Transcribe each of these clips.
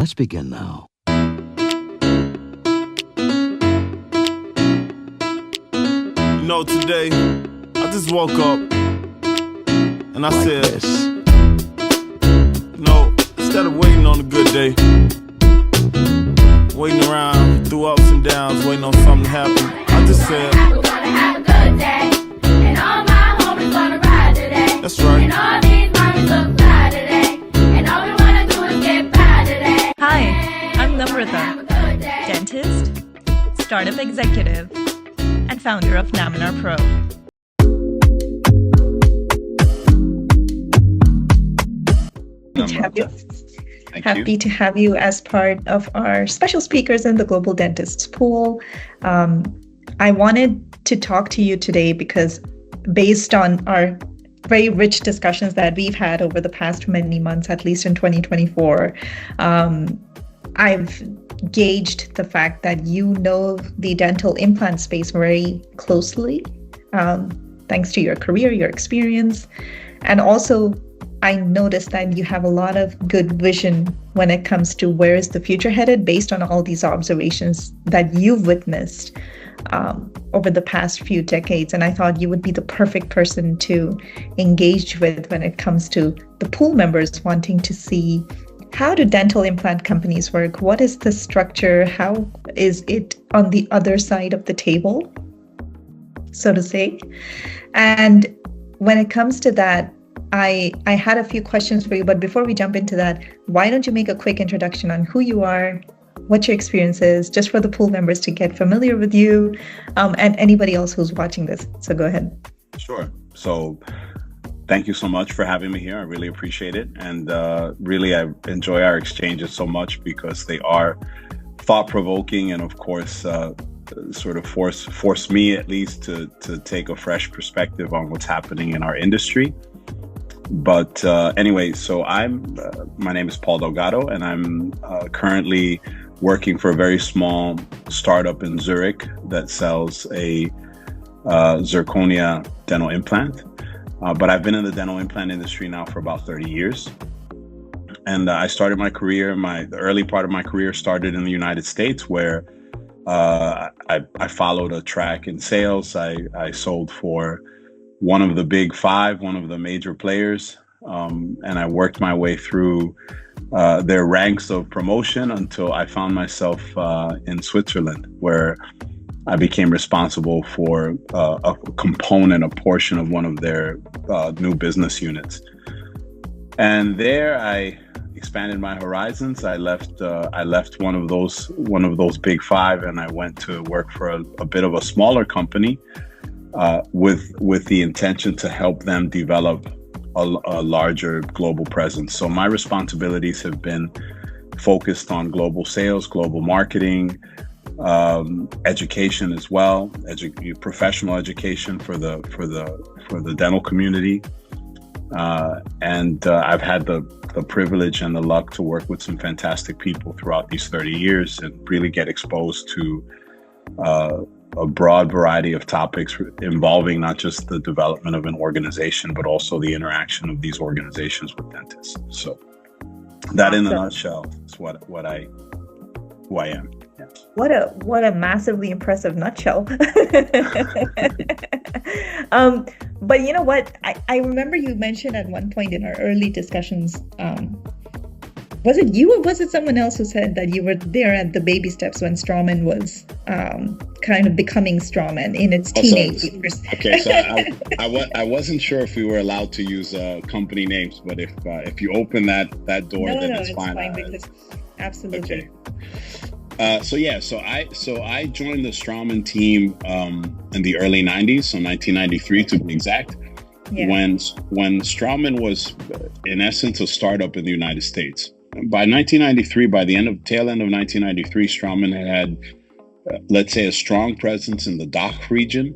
Let's begin now. Today, I just woke up and I said, instead of waiting on a good day, waiting around through ups and downs, waiting on something to happen, I just said, we're gonna have a good day, and all my homies gonna ride today. That's right. And all these mommies look fly today, and all we wanna do is get by today. Hi, I'm Namrata, dentist, startup executive, and founder of Namrata Pro. Happy to have you as part of our special speakers in the Global Dentists Pool. I wanted to talk to you today because based on our very rich discussions that we've had over the past many months, at least in 2024, I've gauged the fact that you know the dental implant space very closely, thanks to your career, your experience, and also I noticed that you have a lot of good vision when it comes to where is the future headed based on all these observations that you've witnessed over the past few decades. And I thought you would be the perfect person to engage with when it comes to the pool members wanting to see how do dental implant companies work? What is the structure? How is it on the other side of the table, so to say? And when it comes to that, I had a few questions for you, but before we jump into that, why don't you make a quick introduction on who you are, what your experience is, just for the pool members to get familiar with you, and anybody else who's watching this. So go ahead. Sure. So thank you so much for having me here. I really appreciate it. And really, I enjoy our exchanges so much because they are thought-provoking and, of course, sort of force me at least to take a fresh perspective on what's happening in our industry. But anyway, so my name is Paul Delgado, and I'm currently working for a very small startup in Zurich that sells a zirconia dental implant. But I've been in the dental implant industry now for about 30 years. And I started my career, the early part of my career started in the United States, where I followed a track in sales. I sold for one of the big five, one of the major players. And I worked my way through their ranks of promotion until I found myself in Switzerland, where I became responsible for a component, a portion of one of their new business units. And there I expanded my horizons. I left one of those big five, and I went to work for a bit of a smaller company with the intention to help them develop a larger global presence. So my responsibilities have been focused on global sales, global marketing, education as well, professional education for the dental community, and I've had the privilege and the luck to work with some fantastic people throughout these 30 years and really get exposed to a broad variety of topics involving not just the development of an organization, but also the interaction of these organizations with dentists. So that in a nutshell is who I am. Yeah. What a massively impressive nutshell. But you know what? I remember you mentioned at one point in our early discussions, was it you or was it someone else who said that you were there at the baby steps when Strawman was kind of becoming Strawman in its teenage years? Okay, so I wasn't sure if we were allowed to use company names, but if you open that door, then it's fine. Absolutely. Okay. So I joined the Strawman team in the early 90s, so 1993 to be exact. Yeah. When Strawman was in essence a startup in the United States. By 1993, by the tail end of 1993, Strawman had let's say a strong presence in the DACH region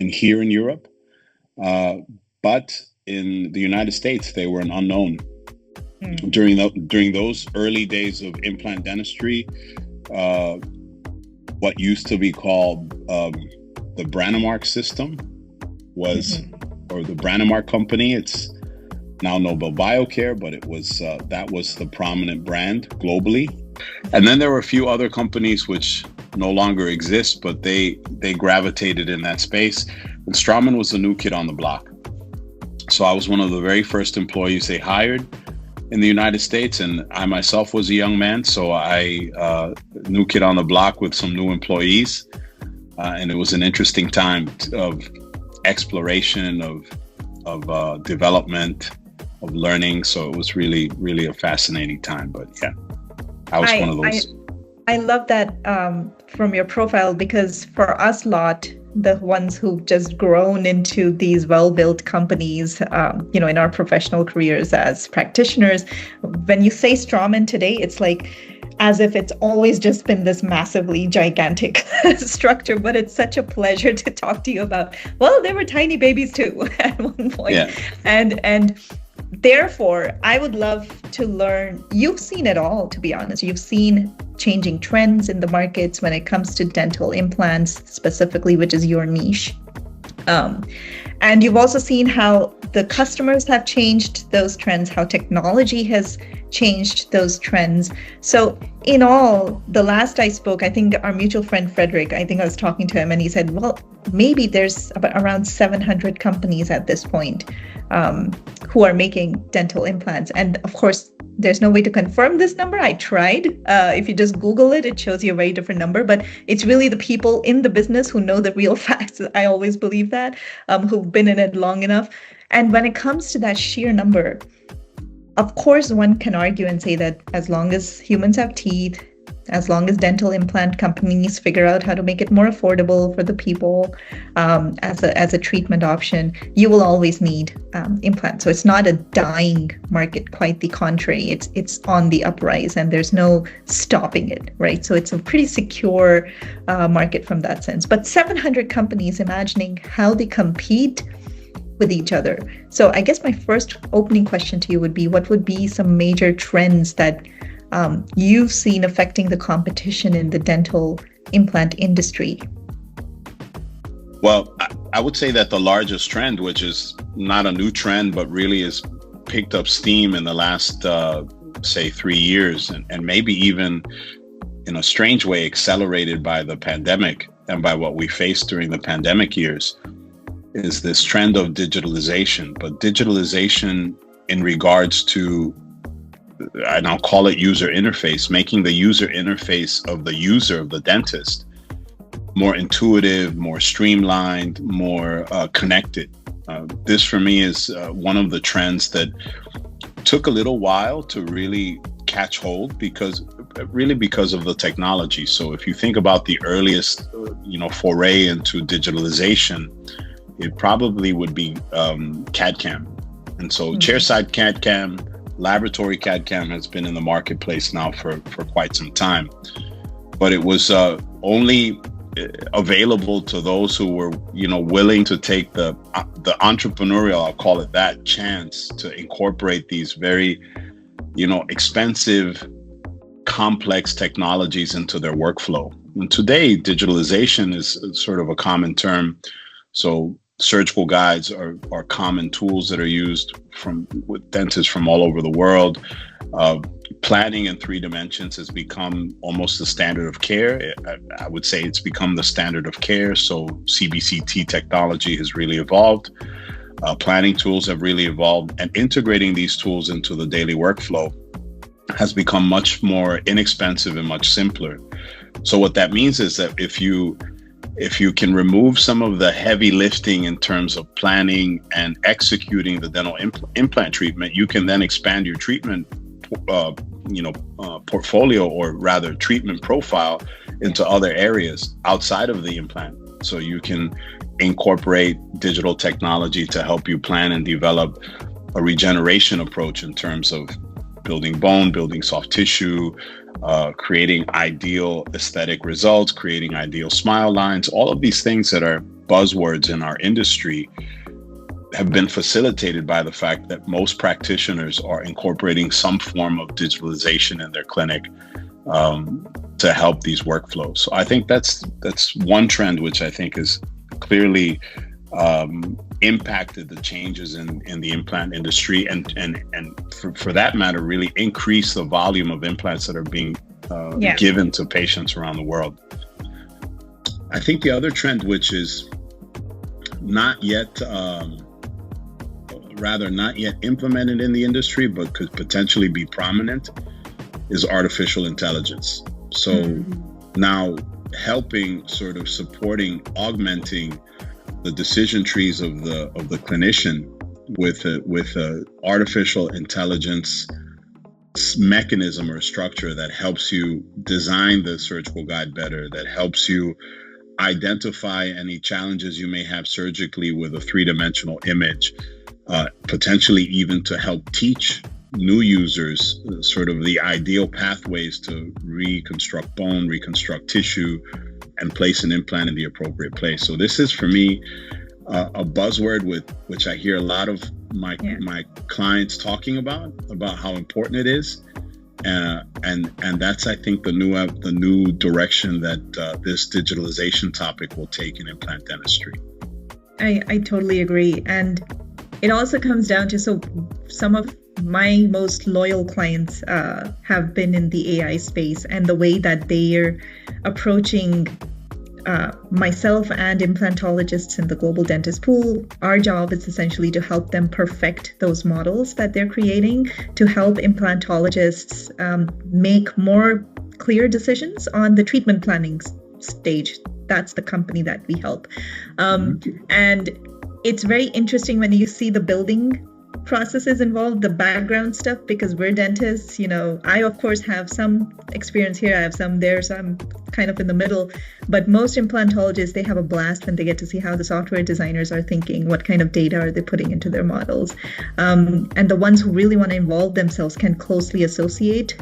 and here in Europe, but in the United States they were an unknown. During those early days of implant dentistry, what used to be called the Brannemark system was, or the Brannemark company. It's now Nobel Biocare, but it was that was the prominent brand globally. And then there were a few other companies which no longer exist, but they gravitated in that space. And Straumann was the new kid on the block. So I was one of the very first employees they hired in the United States, and I myself was a young man, so I new kid on the block with some new employees, and it was an interesting time of exploration, of development, of learning. So it was really, really a fascinating time. But yeah, I was one of those. I love that from your profile, because for us lot, the ones who've just grown into these well-built companies, in our professional careers as practitioners, when you say Straumann today, it's like as if it's always just been this massively gigantic structure. But it's such a pleasure to talk to you about, well, they were tiny babies too at one point. Yeah. And therefore, I would love to learn, you've seen it all, to be honest. You've seen changing trends in the markets when it comes to dental implants specifically, which is your niche. And you've also seen how the customers have changed those trends, how technology has changed those trends. So in all, the last I spoke, I think our mutual friend Frederick, I think I was talking to him and he said, well, maybe there's about around 700 companies at this point who are making dental implants. And of course, there's no way to confirm this number. I tried. If you just Google it, it shows you a very different number. But it's really the people in the business who know the real facts. I always believe that, who've been in it long enough. And when it comes to that sheer number, of course, one can argue and say that as long as humans have teeth, as long as dental implant companies figure out how to make it more affordable for the people as a treatment option, you will always need implants. So it's not a dying market, quite the contrary. It's on the uprise and there's no stopping it, right? So it's a pretty secure market from that sense. But 700 companies, imagining how they compete with each other. So I guess my first opening question to you would be, what would be some major trends that you've seen affecting the competition in the dental implant industry? Well, I would say that the largest trend, which is not a new trend, but really has picked up steam in the last, say, 3 years, and maybe even in a strange way accelerated by the pandemic and by what we faced during the pandemic years, is this trend of digitalization. But digitalization in regards to, and I'll call it user interface, making the user interface of the user, of the dentist, more intuitive, more streamlined, more connected. This for me is one of the trends that took a little while to really catch hold because of the technology. So if you think about the earliest, foray into digitalization, it probably would be CAD/CAM. And so chairside CAD/CAM, laboratory CAD/CAM has been in the marketplace now for quite some time. But it was only available to those who were, willing to take the entrepreneurial, I'll call it that, chance to incorporate these very, expensive, complex technologies into their workflow. And today, digitalization is sort of a common term. So surgical guides are common tools that are used with dentists from all over the world. Planning in 3 dimensions has become almost the standard of care. I would say it's become the standard of care. So CBCT technology has really evolved. Planning tools have really evolved, and integrating these tools into the daily workflow has become much more inexpensive and much simpler. So what that means is that if you can remove some of the heavy lifting in terms of planning and executing the dental implant treatment, you can then expand your treatment portfolio, or rather treatment profile, into other areas outside of the implant. So you can incorporate digital technology to help you plan and develop a regeneration approach in terms of building bone, building soft tissue, creating ideal aesthetic results, creating ideal smile lines. All of these things that are buzzwords in our industry have been facilitated by the fact that most practitioners are incorporating some form of digitalization in their clinic to help these workflows. So I think that's one trend which I think has clearly impacted the changes in the implant industry, and for that matter, really increase the volume of implants that are being given to patients around the world. I think the other trend, which is not yet implemented in the industry, but could potentially be prominent, is artificial intelligence. So now helping, sort of supporting, augmenting the decision trees of the clinician with a artificial intelligence mechanism or structure that helps you design the surgical guide better, that helps you identify any challenges you may have surgically with a three-dimensional image, potentially even to help teach new users sort of the ideal pathways to reconstruct bone, reconstruct tissue, and place an implant in the appropriate place. So this is, for me, a buzzword which I hear a lot of my clients talking about how important it is. And that's, I think, the new direction that this digitalization topic will take in implant dentistry. I totally agree. And it also comes down to, so some of my most loyal clients have been in the AI space, and the way that they're approaching myself and implantologists in the global dentist pool. Our job is essentially to help them perfect those models that they're creating, to help implantologists make more clear decisions on the treatment planning stage. That's the company that we help. And it's very interesting when you see the building processes involved, the background stuff, because we're dentists. I of course have some experience here, I have some there, so I'm kind of in the middle. But most implantologists, they have a blast when they get to see how the software designers are thinking, what kind of data are they putting into their models. And the ones who really want to involve themselves can closely associate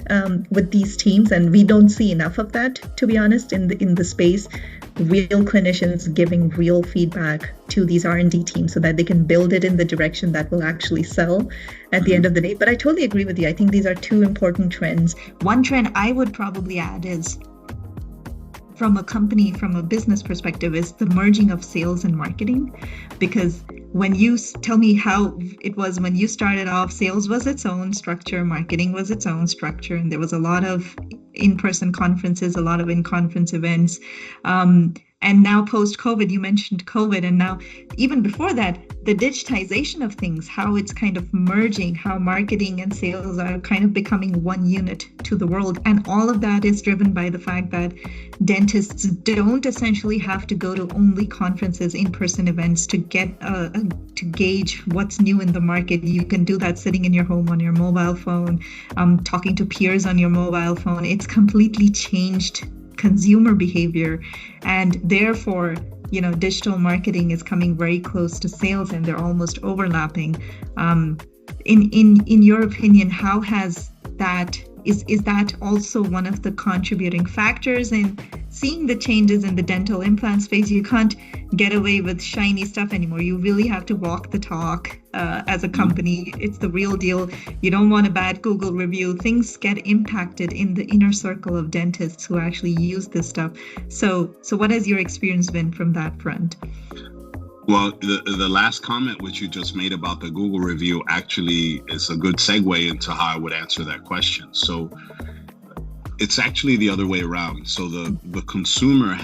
with these teams, and we don't see enough of that, to be honest, in the space. Real clinicians giving real feedback to these R&D teams so that they can build it in the direction that will actually sell at the end of the day. But I totally agree with you. I think these are two important trends. One trend I would probably add is, from a business perspective, is the merging of sales and marketing. Because when you tell me how it was when you started off, sales was its own structure, marketing was its own structure, and there was a lot of in-person conferences, a lot of in-conference events. And now post-COVID, you mentioned COVID, and now even before that, the digitization of things, how it's kind of merging, how marketing and sales are kind of becoming one unit to the world. And all of that is driven by the fact that dentists don't essentially have to go to only conferences, in-person events to get to gauge what's new in the market. You can do that sitting in your home on your mobile phone, talking to peers on your mobile phone. It's completely changed consumer behavior, and therefore, digital marketing is coming very close to sales, and they're almost overlapping. In your opinion, how has that? Is that also one of the contributing factors in seeing the changes in the dental implant space? You can't get away with shiny stuff anymore. You really have to walk the talk as a company. It's the real deal. You don't want a bad Google review. Things get impacted in the inner circle of dentists who actually use this stuff. So what has your experience been from that front? Well, the last comment which you just made about the Google review actually is a good segue into how I would answer that question. So it's actually the other way around. So the consumer,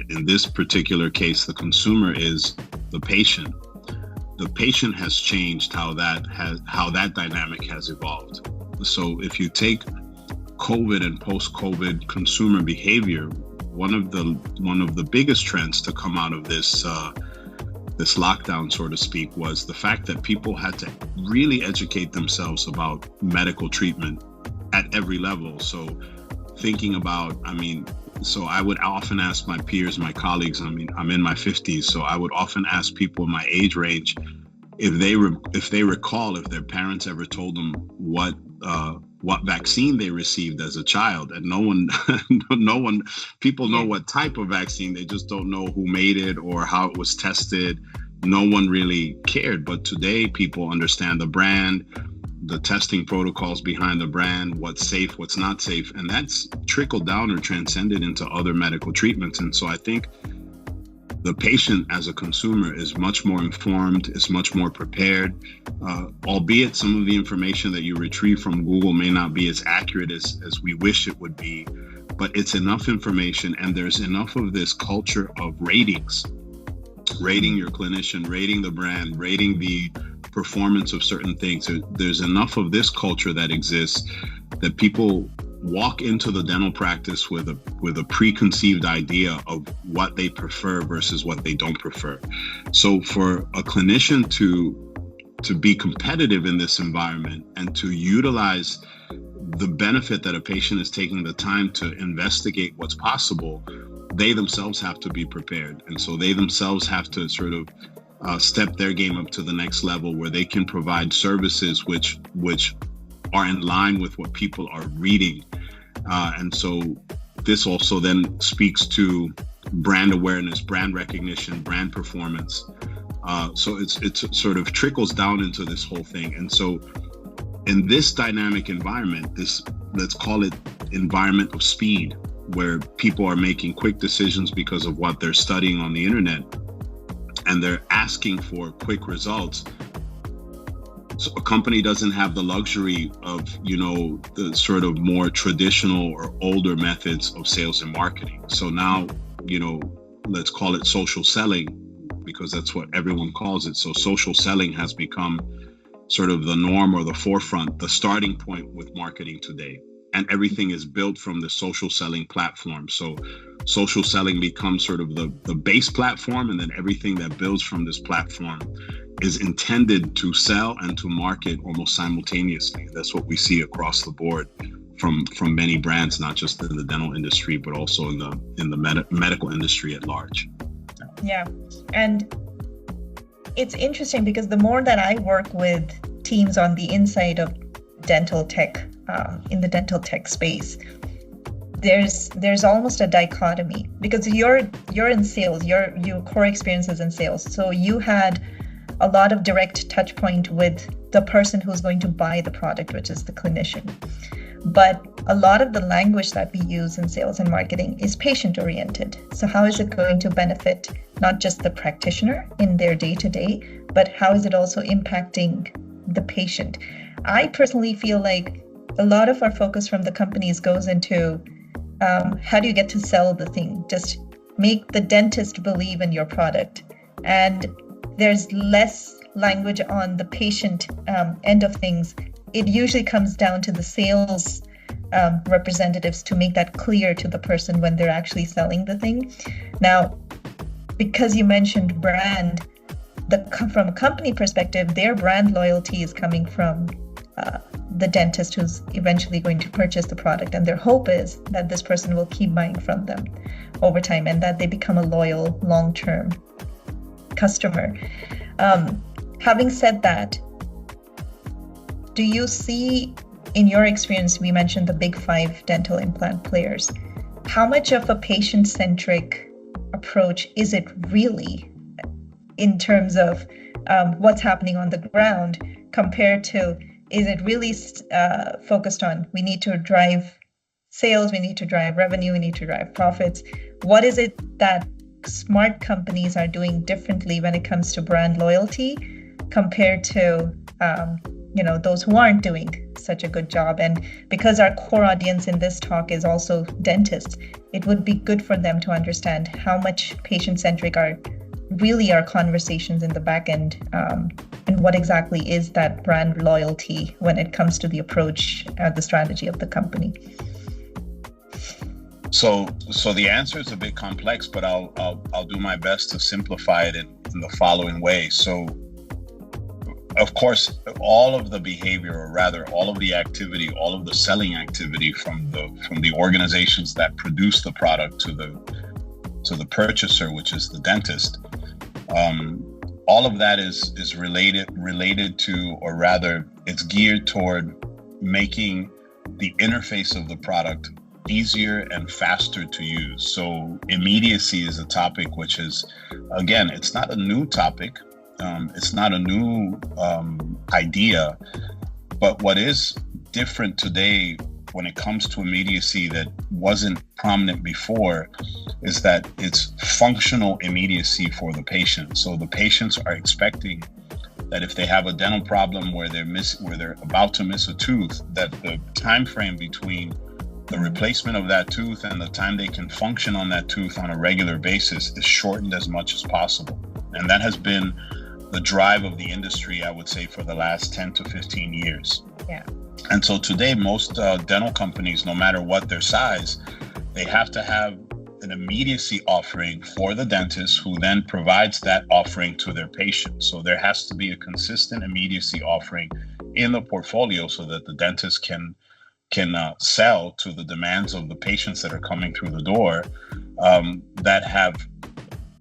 in this particular case, the consumer is the patient. The patient has changed how that dynamic has evolved. So if you take COVID and post-COVID consumer behavior, one of the biggest trends to come out of this lockdown, so to speak, was the fact that people had to really educate themselves about medical treatment at every level. So thinking about, so I would often ask my peers, my colleagues, I'm in my 50s, so I would often ask people in my age range if they recall if their parents ever told them what vaccine they received as a child. And people know what type of vaccine, they just don't know who made it or how it was tested. No one really cared. But today people understand the brand, the testing protocols behind the brand, what's safe, what's not safe. And that's trickled down or transcended into other medical treatments. And so I think the patient as a consumer is much more informed, is much more prepared, albeit some of the information that you retrieve from Google may not be as accurate as we wish it would be, but it's enough information, and there's enough of this culture of ratings, rating your clinician, rating the brand, rating the performance of certain things. There's enough of this culture that exists that people walk into the dental practice with a preconceived idea of what they prefer versus what they don't prefer. So for a clinician to be competitive in this environment and to utilize the benefit that a patient is taking the time to investigate what's possible, they themselves have to be prepared. And so they themselves have to sort of step their game up to the next level, where they can provide services which are in line with what people are reading. And so this also then speaks to brand awareness, brand recognition, brand performance. So it's sort of trickles down into this whole thing. And so in this dynamic environment, this, let's call it environment of speed, where people are making quick decisions because of what they're studying on the internet, and they're asking for quick results. So a company doesn't have the luxury of, the sort of more traditional or older methods of sales and marketing. So now, let's call it social selling, because that's what everyone calls it. So social selling has become sort of the norm or the forefront, the starting point with marketing today. And everything is built from the social selling platform. So social selling becomes sort of the base platform, and then everything that builds from this platform is intended to sell and to market almost simultaneously. That's what we see across the board from many brands, not just in the dental industry, but also in the medical industry at large. Yeah, and it's interesting because the more that I work with teams on the inside of dental tech, in the dental tech space, there's almost a dichotomy, because you're in sales, your core experience is in sales, so you had a lot of direct touch point with the person who's going to buy the product, which is the clinician. But a lot of the language that we use in sales and marketing is patient oriented. So how is it going to benefit not just the practitioner in their day-to-day, but how is it also impacting the patient? I personally feel like a lot of our focus from the companies goes into how do you get to sell the thing? Just make the dentist believe in your product. And there's less language on the patient end of things. It usually comes down to the sales representatives to make that clear to the person when they're actually selling the thing. Now, because you mentioned brand, from a company perspective, their brand loyalty is coming from the dentist who's eventually going to purchase the product. And their hope is that this person will keep buying from them over time and that they become a loyal, long-term customer. Having said that, do you see, in your experience, we mentioned the big 5 dental implant players, how much of a patient-centric approach is it really in terms of what's happening on the ground compared to, is it really focused on, we need to drive sales, we need to drive revenue, we need to drive profits? What is it that smart companies are doing differently when it comes to brand loyalty compared to those who aren't doing such a good job? And because our core audience in this talk is also dentists, it would be good for them to understand how much patient-centric are really our conversations in the back end, and what exactly is that brand loyalty when it comes to the approach, the strategy of the company. So the answer is a bit complex, but I'll do my best to simplify it in the following way. So, of course, all of the behavior, or rather all of the activity, all of the selling activity from the organizations that produce the product to the purchaser, which is the dentist, all of that is related to, or rather, it's geared toward making the interface of the product easier and faster to use. So immediacy is a topic which is, again, it's not a new topic. It's not a new idea, but what is different today, when it comes to immediacy that wasn't prominent before is that it's functional immediacy for the patient. So the patients are expecting that if they have a dental problem where they're about to miss a tooth, that the time frame between the replacement of that tooth and the time they can function on that tooth on a regular basis is shortened as much as possible. And that has been the drive of the industry, I would say, for the last 10 to 15 years. Yeah. And so today, most dental companies, no matter what their size, they have to have an immediacy offering for the dentist, who then provides that offering to their patients. So there has to be a consistent immediacy offering in the portfolio so that the dentist can sell to the demands of the patients that are coming through the door, that have,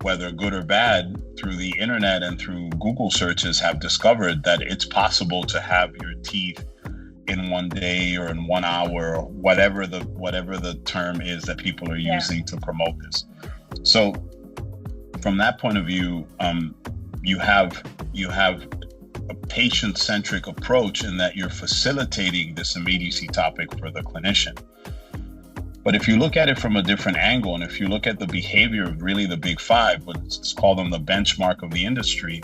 whether good or bad, through the internet and through Google searches, have discovered that it's possible to have your teeth in one day or in 1 hour, or whatever the term is that people are using to promote this. So from that point of view, you have a patient-centric approach in that you're facilitating this immediacy topic for the clinician. But if you look at it from a different angle, and if you look at the behavior of really the big five, but let's call them the benchmark of the industry,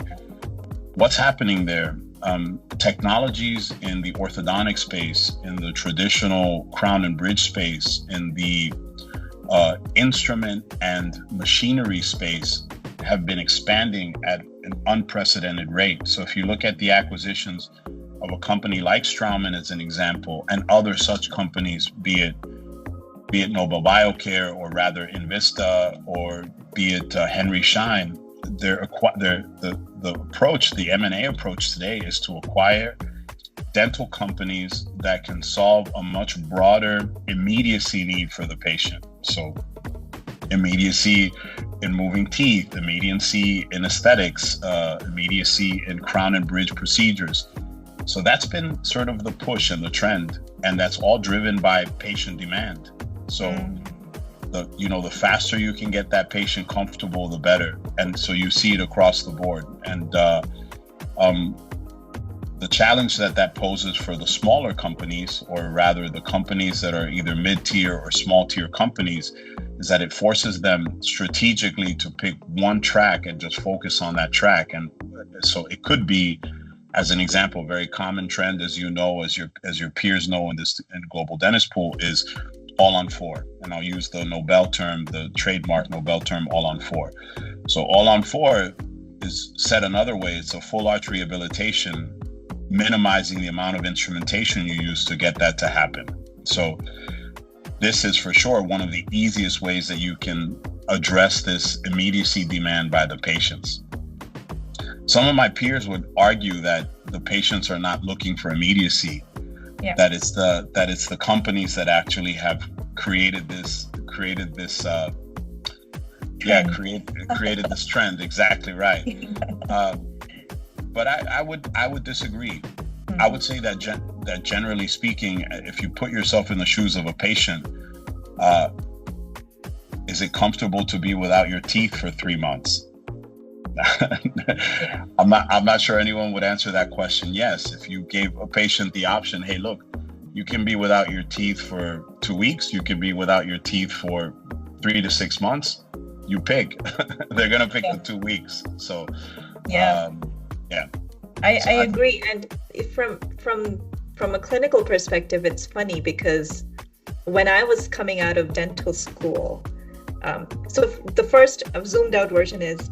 what's happening there? Technologies in the orthodontic space, in the traditional crown and bridge space, in the instrument and machinery space have been expanding at an unprecedented rate. So if you look at the acquisitions of a company like Straumann as an example, and other such companies, be it Nobel Biocare, or rather Invista, or be it Henry Schein, the approach, the M&A approach today is to acquire dental companies that can solve a much broader immediacy need for the patient. So immediacy in moving teeth, immediacy in aesthetics, immediacy in crown and bridge procedures. So that's been sort of the push and the trend, and that's all driven by patient demand. So the faster you can get that patient comfortable, the better. And so you see it across the board. And the challenge that poses for the smaller companies, or rather the companies that are either mid-tier or small-tier companies, is that it forces them strategically to pick one track and just focus on that track. And so it could be, as an example, a very common trend, as you know, as your peers know in global dentist pool, is all on four. And I'll use the Nobel term, the trademark Nobel term, all on four. So all on four is, said another way, it's a full arch rehabilitation, minimizing the amount of instrumentation you use to get that to happen. So this is for sure one of the easiest ways that you can address this immediacy demand by the patients. Some of my peers would argue that the patients are not looking for immediacy. Yeah. That it's the companies that actually have created this created this trend. Exactly right. But I would disagree. Mm-hmm. I would say that generally speaking, if you put yourself in the shoes of a patient, is it comfortable to be without your teeth for 3 months? I'm not sure anyone would answer that question. Yes, if you gave a patient the option, hey, look, you can be without your teeth for 2 weeks, you can be without your teeth for 3 to 6 months, you pick. They're gonna pick the 2 weeks. So I agree. And from a clinical perspective, it's funny because when I was coming out of dental school, so the first zoomed out version is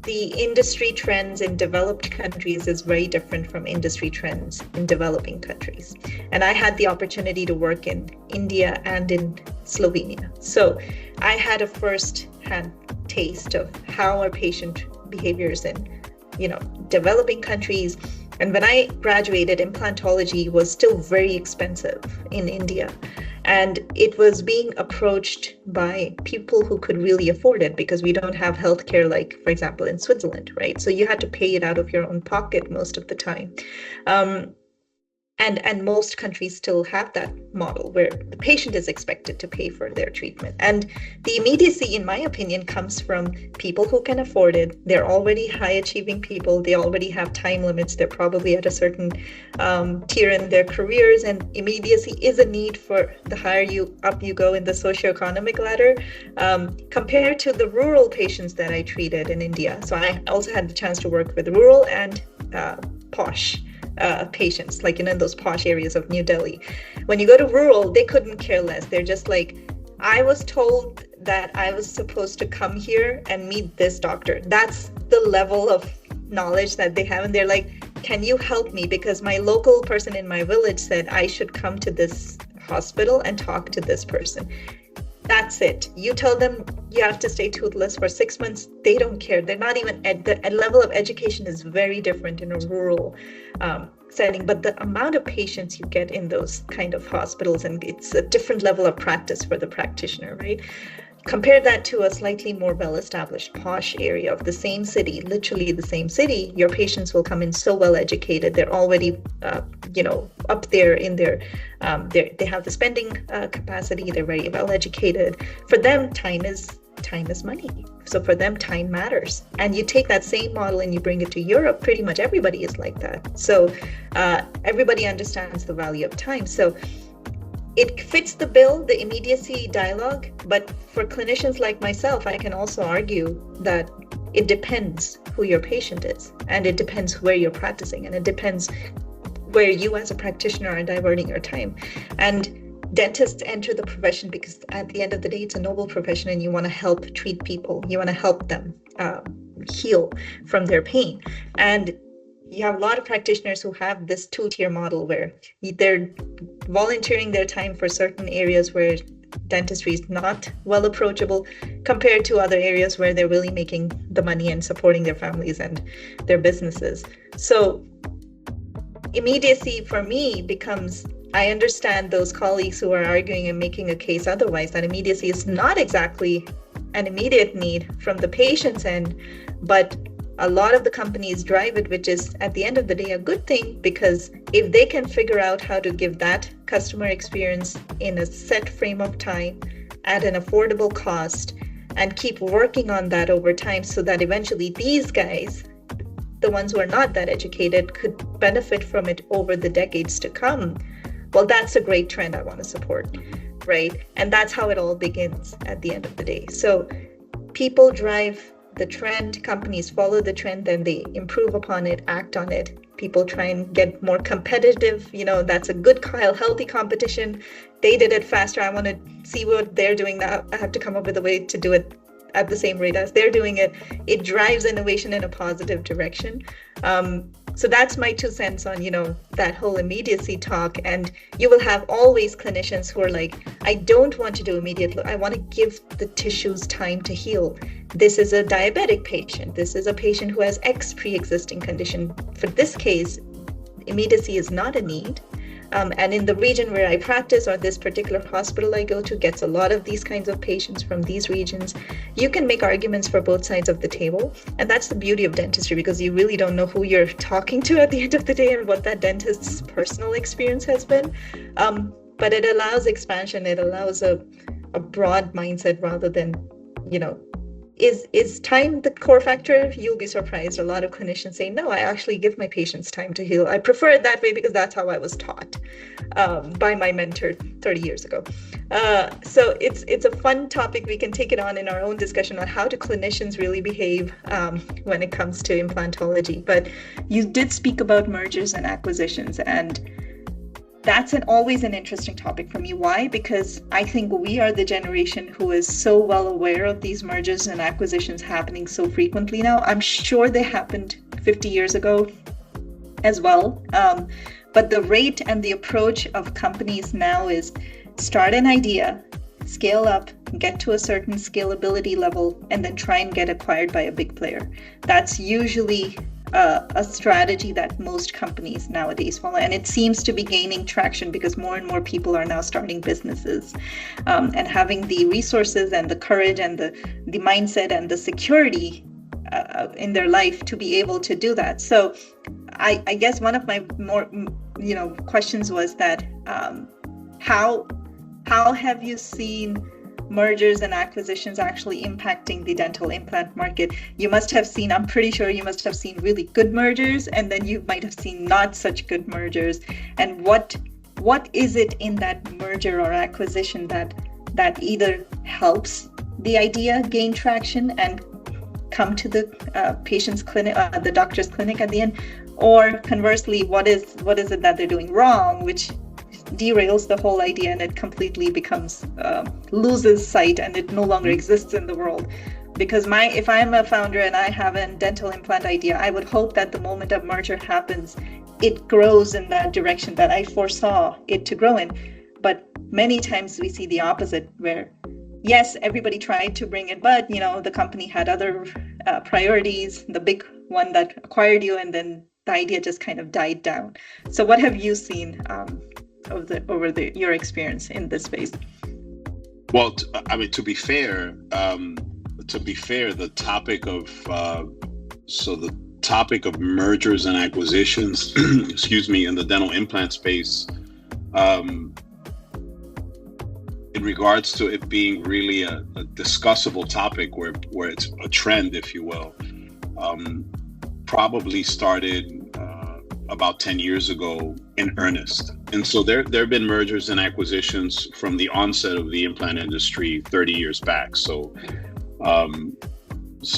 the industry trends in developed countries is very different from industry trends in developing countries. And I had the opportunity to work in India and in Slovenia. So I had a first-hand taste of how are patient behaviors in, developing countries. And when I graduated, implantology was still very expensive in India. And it was being approached by people who could really afford it, because we don't have healthcare like, for example, in Switzerland, right? So you had to pay it out of your own pocket most of the time. And most countries still have that model where the patient is expected to pay for their treatment. And the immediacy, in my opinion, comes from people who can afford it. They're already high achieving people. They already have time limits. They're probably at a certain tier in their careers. And immediacy is a need for the higher up you go in the socioeconomic ladder, compared to the rural patients that I treated in India. So I also had the chance to work with rural and posh patients, like in those posh areas of New Delhi. When you go to rural, they couldn't care less. They're just like, I was told that I was supposed to come here and meet this doctor. That's the level of knowledge that they have. And they're like, can you help me? Because my local person in my village said I should come to this hospital and talk to this person. That's it. You tell them you have to stay toothless for 6 months. They don't care. They're not even at the level of education is very different in a rural setting. But the amount of patients you get in those kind of hospitals, and it's a different level of practice for the practitioner, right? Compare that to a slightly more well-established posh area of the same city, literally the same city. Your patients will come in so well-educated. They're already, up there in their, they have the spending capacity. They're very well-educated. For them, time is money. So for them, time matters. And you take that same model and you bring it to Europe, pretty much everybody is like that. So everybody understands the value of time. So it fits the bill, the immediacy dialogue, but for clinicians like myself, I can also argue that it depends who your patient is, and it depends where you're practicing, and it depends where you as a practitioner are diverting your time. And dentists enter the profession because at the end of the day, it's a noble profession and you want to help treat people. You want to help them heal from their pain. And you have a lot of practitioners who have this two-tier model where they're volunteering their time for certain areas where dentistry is not well approachable compared to other areas where they're really making the money and supporting their families and their businesses. So immediacy for me becomes, I understand those colleagues who are arguing and making a case otherwise, that immediacy is not exactly an immediate need from the patient's end, but a lot of the companies drive it, which is at the end of the day a good thing, because if they can figure out how to give that customer experience in a set frame of time at an affordable cost and keep working on that over time so that eventually these guys, the ones who are not that educated, could benefit from it over the decades to come, well, that's a great trend I want to support, right? And that's how it all begins at the end of the day. So people drive the trend, companies follow the trend, then they improve upon it, act on it. People try and get more competitive. That's a good, healthy competition. They did it faster. I want to see what they're doing now. I have to come up with a way to do it at the same rate as they're doing it. It drives innovation in a positive direction. So that's my 2 cents on, that whole immediacy talk. And you will have always clinicians who are like, I don't want to do immediately. I want to give the tissues time to heal. This is a diabetic patient. This is a patient who has X pre-existing condition. For this case, immediacy is not a need. And in the region where I practice, or this particular hospital I go to gets a lot of these kinds of patients from these regions, you can make arguments for both sides of the table. And that's the beauty of dentistry, because you really don't know who you're talking to at the end of the day and what that dentist's personal experience has been. But it allows expansion. It allows a broad mindset rather than, Is time the core factor? You'll be surprised. A lot of clinicians say, no, I actually give my patients time to heal. I prefer it that way because that's how I was taught by my mentor 30 years ago. So it's a fun topic. We can take it on in our own discussion on how do clinicians really behave when it comes to implantology. But you did speak about mergers and acquisitions, and that's always an interesting topic for me. Why? Because I think we are the generation who is so well aware of these mergers and acquisitions happening so frequently now. I'm sure they happened 50 years ago as well. But the rate and the approach of companies now is start an idea, scale up, get to a certain scalability level, and then try and get acquired by a big player. That's usually a strategy that most companies nowadays follow, and it seems to be gaining traction because more and more people are now starting businesses and having the resources and the courage and the mindset and the security in their life to be able to do that. So I guess one of my more questions was that how have you seen mergers and acquisitions actually impacting the dental implant market? I'm pretty sure you must have seen really good mergers, and then you might have seen not such good mergers. And what is it in that merger or acquisition that either helps the idea gain traction and come to the patient's clinic, the doctor's clinic at the end, or conversely, what is it that they're doing wrong, which derails the whole idea and it completely becomes loses sight and it no longer exists in the world? Because if I'm a founder and I have a dental implant idea, I would hope that the moment a merger happens, it grows in that direction that I foresaw it to grow in. But many times we see the opposite, where yes, everybody tried to bring it, but the company had other priorities, the big one that acquired you, and then the idea just kind of died down. So what have you seen your experience in this space? Well, to be fair, the topic of mergers and acquisitions, excuse me, in the dental implant space, in regards to it being really a discussable topic where it's a trend, if you will, probably started about 10 years ago in earnest. And so there have been mergers and acquisitions from the onset of the implant industry 30 years back. So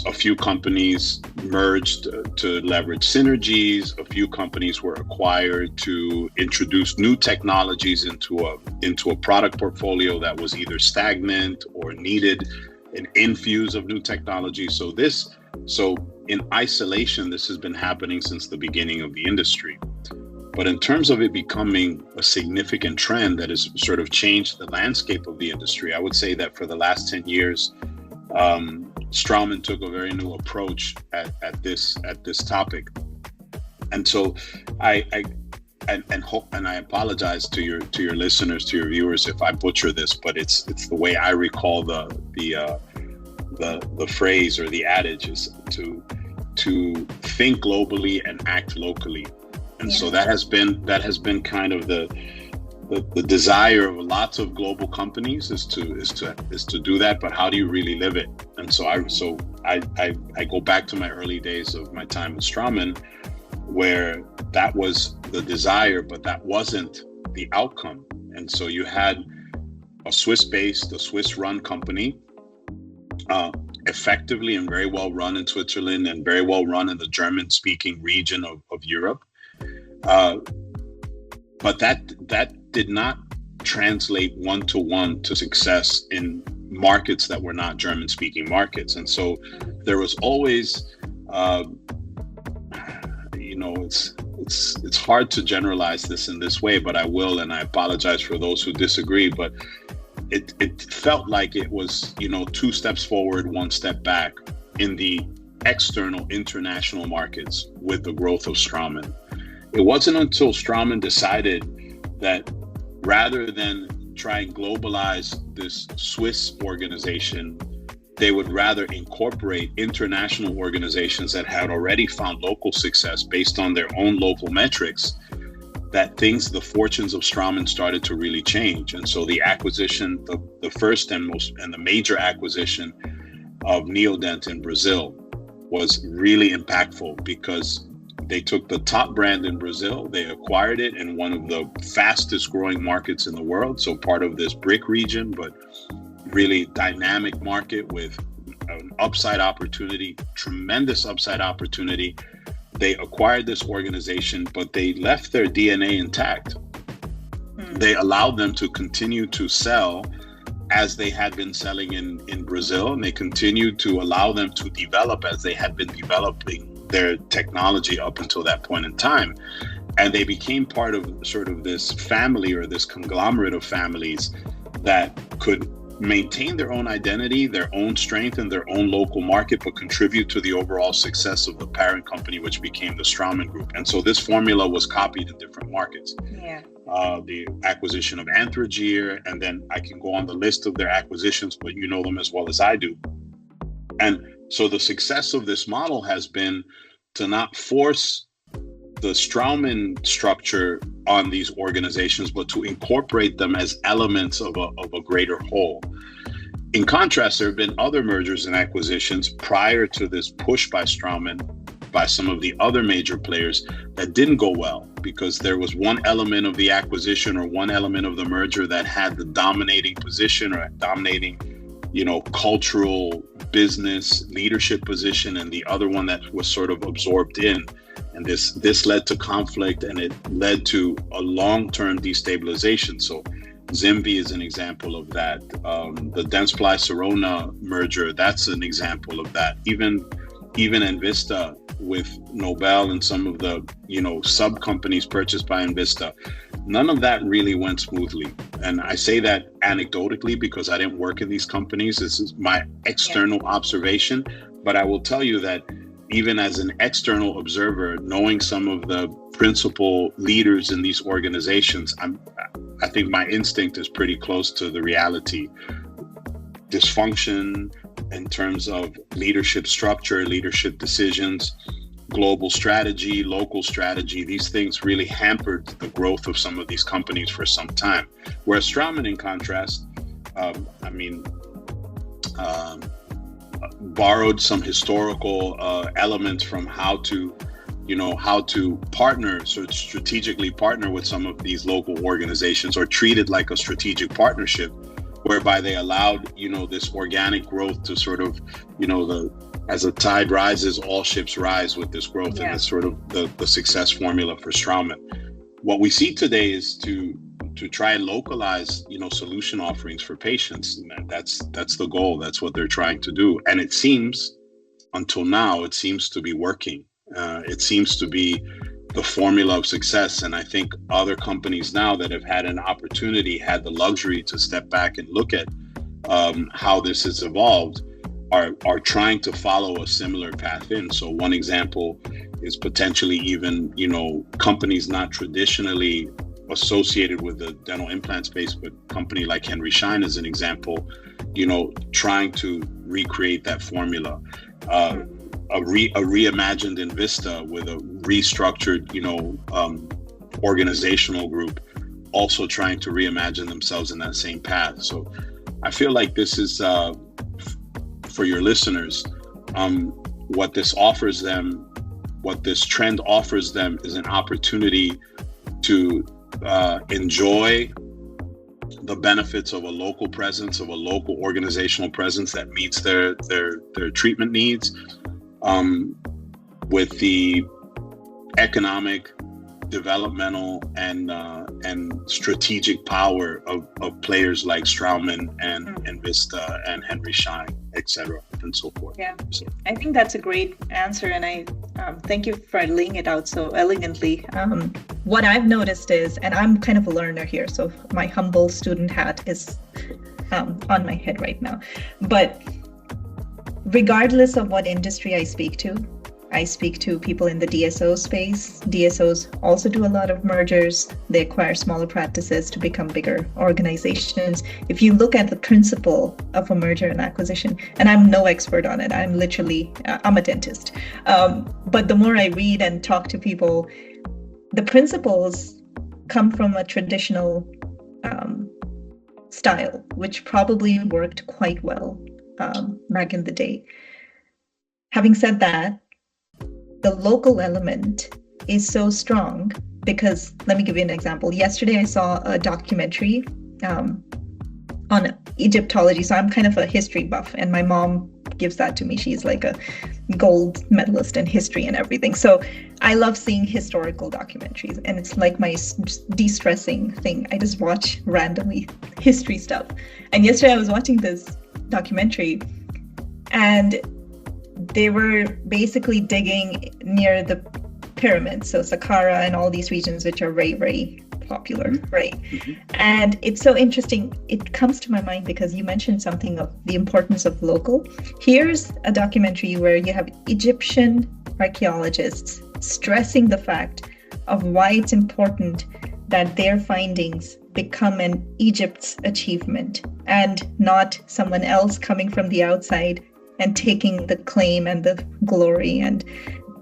a few companies merged to leverage synergies. A few companies were acquired to introduce new technologies into a product portfolio that was either stagnant or needed an infuse of new technology. So in isolation, this has been happening since the beginning of the industry. But in terms of it becoming a significant trend that has sort of changed the landscape of the industry, I would say that for the last 10 years, Straumann took a very new approach at this topic. And so I apologize to your listeners, to your viewers, if I butcher this, but it's the way I recall the phrase or the adage is to think globally and act locally. And so that has been kind of the desire of lots of global companies is to do that, but how do you really live it? And so I go back to my early days of my time with Straumann, where that was the desire, but that wasn't the outcome. And so you had a Swiss-run company, effectively and very well run in Switzerland and very well run in the German-speaking region of Europe. But that did not translate one-to-one to success in markets that were not German-speaking markets. And so there was always, it's hard to generalize this in this way, but I will, and I apologize for those who disagree, but it felt like it was, 2 steps forward, 1 step back in the external international markets with the growth of Straumann. It wasn't until Straumann decided that rather than try and globalize this Swiss organization, they would rather incorporate international organizations that had already found local success based on their own local metrics, that the fortunes of Straumann started to really change. And so the acquisition, the first and the major acquisition of Neodent in Brazil was really impactful, because they took the top brand in Brazil, they acquired it in one of the fastest growing markets in the world. So part of this BRIC region, but really dynamic market with an upside opportunity, tremendous upside opportunity. They acquired this organization, but they left their DNA intact. They allowed them to continue to sell as they had been selling in Brazil, and they continued to allow them to develop as they had been developing their technology up until that point in time. And they became part of sort of this family, or this conglomerate of families that could maintain their own identity, their own strength in their own local market, but contribute to the overall success of the parent company, which became the Straumann Group. And so this formula was copied in different markets. The acquisition of Anthrogear, and then I can go on the list of their acquisitions, but you know them as well as I do. And So the success of this model has been to not force the Straumann structure on these organizations, but to incorporate them as elements of a greater whole. In contrast, there have been other mergers and acquisitions prior to this push by Straumann, by some of the other major players, that didn't go well because there was one element of the acquisition or one element of the merger that had the dominating position or dominating, cultural business leadership position, and the other one that was sort of absorbed in. And this led to conflict, and it led to a long-term destabilization. So ZimVie is an example of that. The Dentsply Sirona merger, that's an example of that. Even Envista with Nobel and some of the sub companies purchased by Envista, none of that really went smoothly. And I say that anecdotally because I didn't work in these companies. This is my external observation, but I will tell you that even as an external observer, knowing some of the principal leaders in these organizations, I think my instinct is pretty close to the reality. Dysfunction in terms of leadership structure, leadership decisions, global strategy, local strategy, these things really hampered the growth of some of these companies for some time. Whereas Straumann, in contrast, borrowed some historical elements from how to partner, so strategically partner with some of these local organizations, or treat it like a strategic partnership, whereby they allowed, this organic growth to sort of, as a tide rises, all ships rise with this growth. And it's sort of the success formula for Straumann. What we see today is to try and localize, solution offerings for patients. And that's the goal. That's what they're trying to do. And it seems, until now, it seems to be working. It seems to be the formula of success. And I think other companies now that have had an opportunity, had the luxury to step back and look at how this has evolved, are trying to follow a similar path in. So one example is potentially even, companies not traditionally associated with the dental implant space, but company like Henry Schein is an example, trying to recreate that formula. A reimagined Envista with a restructured, organizational group, also trying to reimagine themselves in that same path. So I feel like this is, for your listeners, what this offers them, what this trend offers them, is an opportunity to enjoy the benefits of a local presence, of a local organizational presence that meets their treatment needs, with the economic, developmental, and strategic power of players like Straumann and Envista and Henry Schein, etc., and so forth. Yeah, so I think that's a great answer, and I thank you for laying it out so elegantly. What I've noticed is, and I'm kind of a learner here, so my humble student hat is on my head right now, but regardless of what industry I speak to people in the DSO space. DSOs also do a lot of mergers. They acquire smaller practices to become bigger organizations. If you look at the principle of a merger and acquisition, and I'm no expert on it, I'm a dentist. But the more I read and talk to people, the principles come from a traditional style, which probably worked quite well back in the day. Having said that, the local element is so strong because, let me give you an example. Yesterday, I saw a documentary on Egyptology. So I'm kind of a history buff, and my mom gives that to me. She's like a gold medalist in history and everything. So I love seeing historical documentaries, and it's like my de-stressing thing. I just watch randomly history stuff. And yesterday I was watching this documentary, and they were basically digging near the pyramids, so Saqqara and all these regions, which are very, very popular, right? Mm-hmm. And it's so interesting. It comes to my mind because you mentioned something of the importance of local. Here's a documentary where you have Egyptian archaeologists stressing the fact of why it's important that their findings become an Egypt's achievement and not someone else coming from the outside and taking the claim and the glory. And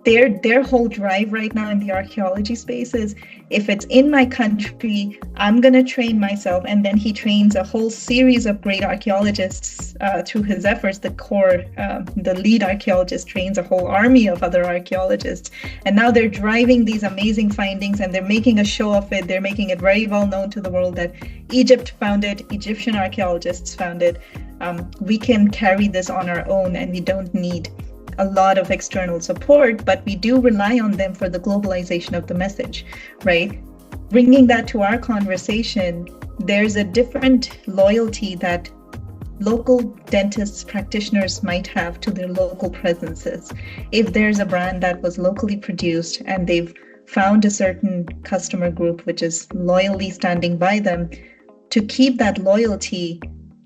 their whole drive right now in the archaeology space is, if it's in my country, I'm going to train myself. And then he trains a whole series of great archaeologists through his efforts. The lead archaeologist trains a whole army of other archaeologists. And now they're driving these amazing findings, and they're making a show of it. They're making it very well known to the world that Egypt found it, Egyptian archaeologists found it. We can carry this on our own, and we don't need a lot of external support, but we do rely on them for the globalization of the message, right? Bringing that to our conversation, there's a different loyalty that local dentists, practitioners might have to their local presences. If there's a brand that was locally produced and they've found a certain customer group which is loyally standing by them, to keep that loyalty,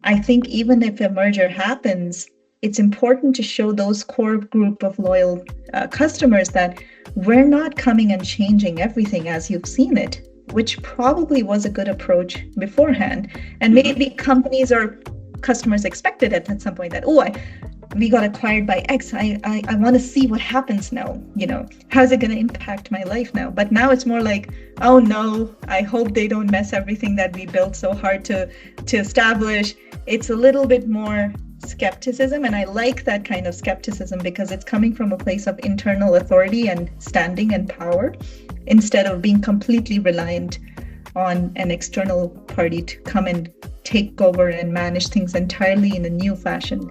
I think even if a merger happens, it's important to show those core group of loyal customers that we're not coming and changing everything as you've seen it, which probably was a good approach beforehand. And maybe companies or customers expected it at some point that, we got acquired by X. I want to see what happens now. How's it going to impact my life now? But now it's more like, oh no, I hope they don't mess everything that we built so hard to establish. It's a little bit more skepticism, and I like that kind of skepticism because it's coming from a place of internal authority and standing and power, instead of being completely reliant on an external party to come and take over and manage things entirely in a new fashion,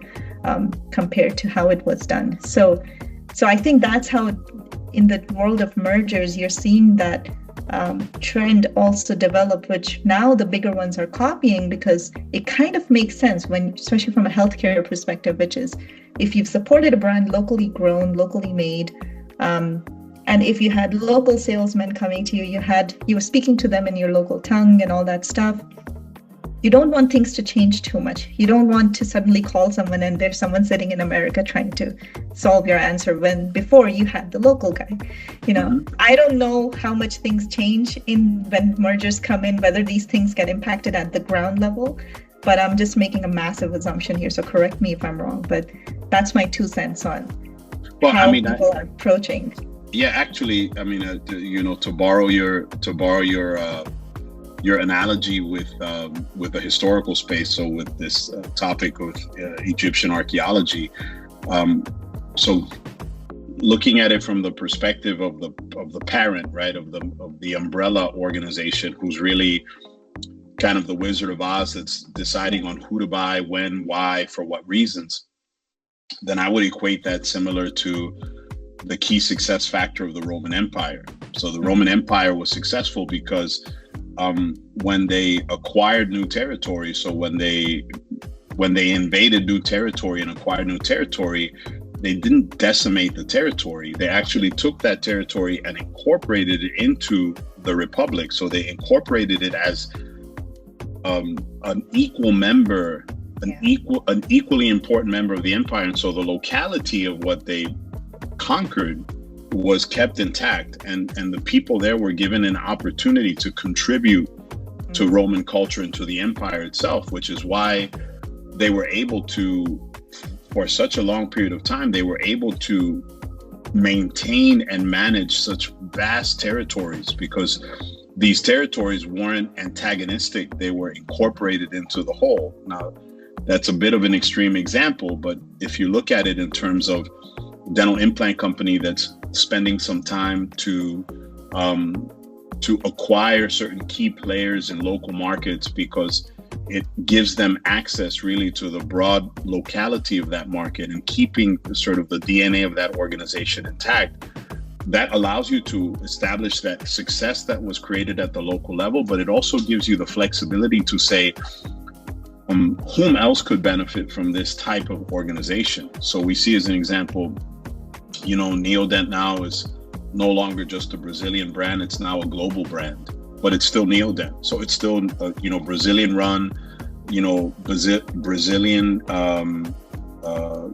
compared to how it was done. So I think that's how, in the world of mergers, you're seeing that trend also develop, which now the bigger ones are copying, because it kind of makes sense when, especially from a healthcare perspective, which is, if you've supported a brand locally grown, locally made, and if you had local salesmen coming to you, you were speaking to them in your local tongue and all that stuff. You don't want things to change too much. You don't want to suddenly call someone and there's someone sitting in America trying to solve your answer when before you had the local guy. I don't know how much things change when mergers come in, whether these things get impacted at the ground level, but I'm just making a massive assumption here. So correct me if I'm wrong, but that's my 2 cents on how people are approaching. Yeah, actually, to borrow your analogy with the historical space, so with this topic of Egyptian archaeology, so looking at it from the perspective of the parent, right, of the umbrella organization, who's really kind of the Wizard of Oz that's deciding on who to buy, when, why, for what reasons, then I would equate that similar to the key success factor of the Roman Empire. So the Roman Empire was successful because when they acquired new territory, so when they invaded new territory and acquired new territory, they didn't decimate the territory. They actually took that territory and incorporated it into the republic. So they incorporated it as an equal member, an equally important member of the empire. And so the locality of what they conquered was kept intact, and the people there were given an opportunity to contribute to Roman culture and to the empire itself, which is why they were able to, for such a long period of time, they were able to maintain and manage such vast territories, because these territories weren't antagonistic, they were incorporated into the whole. Now, that's a bit of an extreme example, but if you look at it in terms of dental implant company that's spending some time to acquire certain key players in local markets, because it gives them access really to the broad locality of that market and keeping sort of the DNA of that organization intact. That allows you to establish that success that was created at the local level, but it also gives you the flexibility to say, whom else could benefit from this type of organization? So we see, as an example, Neodent now is no longer just a Brazilian brand, it's now a global brand, but it's still Neodent. So it's still, Brazilian run, Brazilian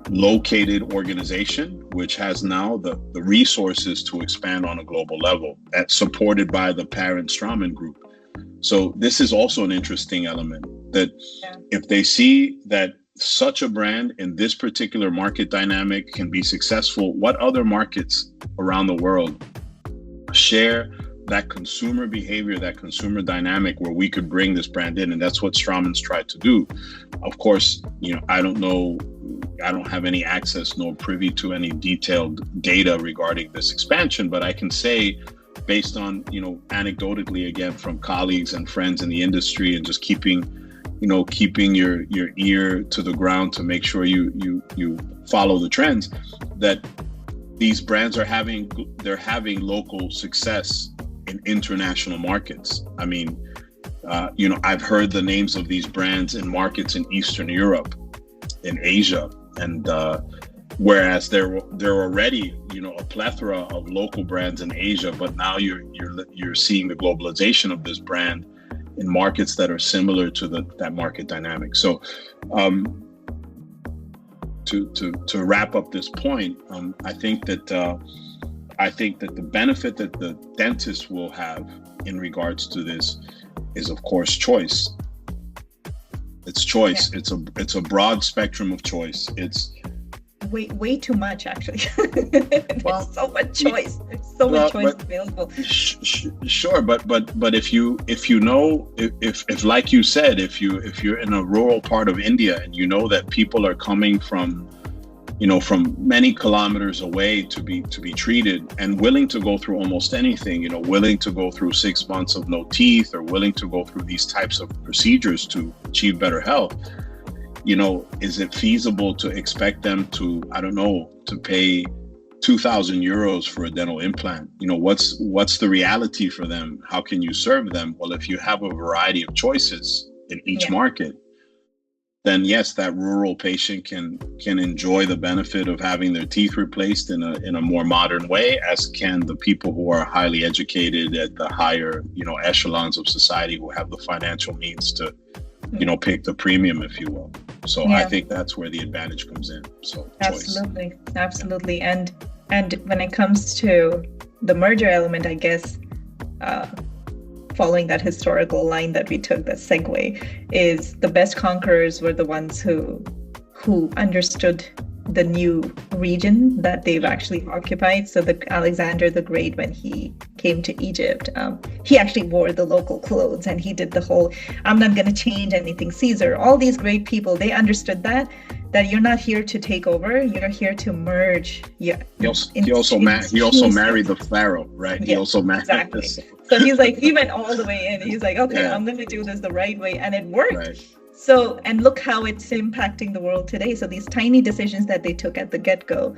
located organization, which has now the resources to expand on a global level, supported by the parent Straumann Group. So this is also an interesting element, that if they see that such a brand in this particular market dynamic can be successful, what other markets around the world share that consumer behavior, that consumer dynamic where we could bring this brand in? And that's what Straumann's tried to do. Of course, I don't know, I don't have any access nor privy to any detailed data regarding this expansion, but I can say, based on, anecdotally, again, from colleagues and friends in the industry, and just keeping your ear to the ground to make sure you follow the trends, that these brands are having local success in international markets. I mean, I've heard the names of these brands in markets in Eastern Europe, in Asia, and whereas there are already a plethora of local brands in Asia, but now you're seeing the globalization of this brand in markets that are similar to that market dynamic. So to wrap up this point, I think that the benefit that the dentist will have in regards to this is, of course, choice. It's choice. Yeah. It's a broad spectrum of choice. It's way too much, actually. There's so much choice. There's so much choice available. Sure, but if like you said, if you're in a rural part of India and you know that people are coming from many kilometers away to be treated and willing to go through almost anything, willing to go through 6 months of no teeth, or willing to go through these types of procedures to achieve better health, is it feasible to expect them to, to pay 2,000 euros for a dental implant? What's the reality for them? How can you serve them? Well, if you have a variety of choices in each market, then yes, that rural patient can enjoy the benefit of having their teeth replaced in a more modern way, as can the people who are highly educated at the higher, echelons of society, who have the financial means to, pick the premium, if you will. So I think that's where the advantage comes in. So absolutely. Yeah. And when it comes to the merger element, I guess, following that historical line that we took, the segue, is the best conquerors were the ones who understood the new region that they've actually occupied. So Alexander the Great, when he came to Egypt, he actually wore the local clothes, and he did the whole, I'm not going to change anything. Caesar, all these great people, they understood that you're not here to take over, you're here to merge. Yeah. He also married the pharaoh, right? He also married. Exactly. So he's like, he went all the way in. He's like, okay, I'm going to do this the right way, and it worked. Right. So, and look how it's impacting the world today. So these tiny decisions that they took at the get-go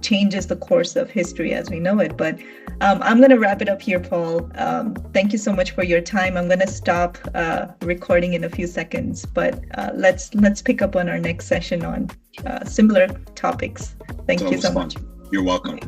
changes the course of history as we know it. But I'm going to wrap it up here, Paul. Thank you so much for your time. I'm going to stop recording in a few seconds, but let's pick up on our next session on similar topics. Thank you so much. You're welcome.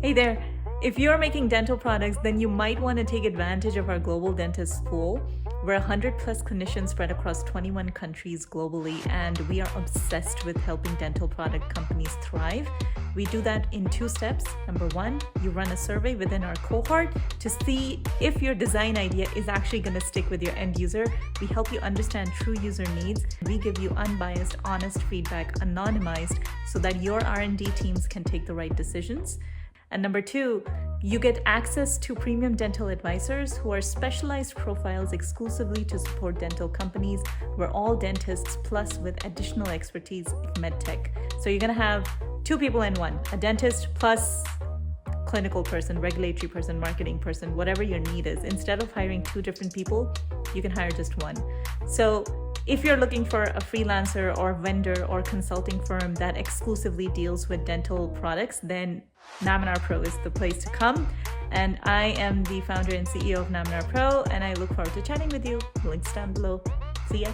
Hey there. If you're making dental products, then you might want to take advantage of our Global Dentist Pool. We're 100 plus clinicians spread across 21 countries globally, and we are obsessed with helping dental product companies thrive. We do that in 2 steps. Number 1, you run a survey within our cohort to see if your design idea is actually going to stick with your end user. We help you understand true user needs. We give you unbiased, honest feedback, anonymized, so that your R&D teams can take the right decisions. And number 2, you get access to premium dental advisors who are specialized profiles exclusively to support dental companies. We're all dentists, plus with additional expertise in medtech. So you're going to have 2 people in one, a dentist plus clinical person, regulatory person, marketing person, whatever your need is. Instead of hiring 2 different people, you can hire just one. So if you're looking for a freelancer or vendor or consulting firm that exclusively deals with dental products, then Namrata Pro is the place to come. And I am the founder and CEO of Namrata Pro, and I look forward to chatting with you. Links down below. See ya.